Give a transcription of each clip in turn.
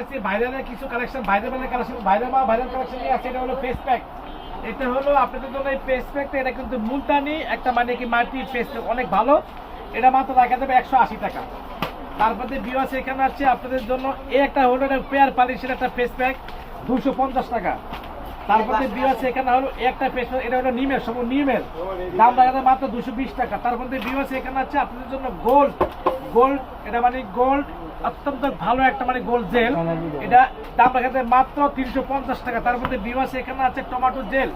দেখাচ্ছি ভাইরালের কিছু collection, viral collection নিয়ে আছে। এটা হলো ফেস প্যাক, এটা হলো আপনাদের জন্য এই ফেস প্যাকটা, এটা কিন্তু মুলতানি একটা মানে কি মাল্টি ফেস প্যাক, অনেক ভালো। এটা মাত্র রাখা যাবে 180 টাকা। তারপরে ভিউয়ার্স এখানে আছে আপনাদের জন্য এই একটা হলো এটা পেয়ার পালিশের একটা ফেস প্যাক 250 টাকা। তারপরে ভিউয়ার্স এখানে হলো একটা ফেস প্যাক, এটা হলো নিমের নিমের দাম রাখা যাবে মাত্র 220 টাকা। তারপরে ভিউয়ার্স এখানে আছে আপনাদের জন্য গোল্ড, এটা মানে গোল্ড অত্যন্ত ভালো একটা মানে গোল্ড জেল, এটা দাম রাখা যাবে মাত্র 350 টাকা। তার মধ্যে ভিউয়ার্স এখানে আছে টমেটো জেল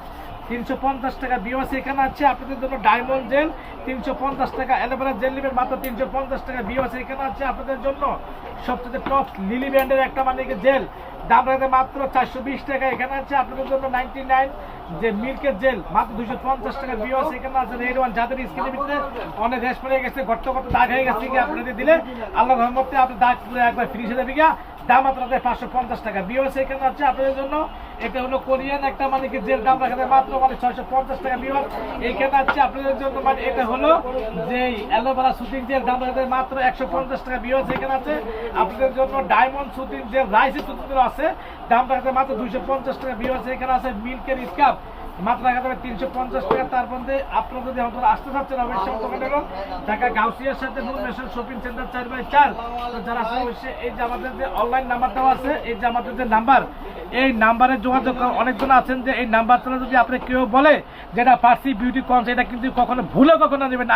350 টাকা। ভিউয়ার্স এখানে আছে আপনাদের জন্য ডায়মন্ড জেল 350 টাকা। অ্যালোভেরা জেল নেবেন মাত্র 350 টাকা। ভিউয়ার্স এখানে আছে আপনাদের জন্য সবচেয়ে টপ লিলি ব্র্যান্ডের একটা মানে জেল, দাম রাখবে মাত্র 420 টাকা। এখানে আছে আপনাদের জন্য 99 যে মিল্কের জেল মাত্র 250 টাকা। ভিউয়ার্স এখানে আছে রেড ওয়ান, যাদের স্কিনের ভিতরে অনেক রেশ পড়ে গেছে, গর্ত দাগ হয়ে গেছে, আপনাদের দিলে আল্লাহর রহমতে আপনি দাগ পুরো একবার ফ্রি হয়ে যাবে, দাম মাত্র 550 টাকা। ভিউয়ার্স এখানে আছে আপনাদের জন্য এটা হলো কোরিয়ান একটা মানে কি জেল, দাম রাখা যায় মাত্র মানে 650 টাকা। ভিউয়ার্স এখানে আছে আপনাদের জন্য মানে এটা হলো যে অ্যালোভেরা সুতিং জেল, দাম রাখা যায় মাত্র 150 টাকা। ভিউয়ার্স এখানে আছে আপনাদের জন্য ডায়মন্ড সুতিং জেল, রাইসের সুতিং আছে, দাম রাখা যায় মাত্র 250 টাকা। ভিউয়ার্স এখানে আছে মিল্কের স্কার্ফ, মাত্র রাখা যাবে 350 টাকা। তার মধ্যে আপনারা যদি আমাদের আসতে চাচ্ছেন অবশ্যই দোকানে ঢাকা গাউসিয়ার সাথে নূর মেশন শপিং সেন্টার 4/4। তো যারা আসলে অবশ্যই এই যে আমাদের যে অনলাইন নাম্বার দেওয়া আছে, এই যে আমাদের যে নাম্বার, এই নাম্বারে যোগাযোগ করা। অনেকজন আছেন যে এই নাম্বারটা যদি আপনি কেউ বলে যেটা ফার্সি বিউটি কনস, এটা কিন্তু কখনো ভুলে কখনো নেবেন না।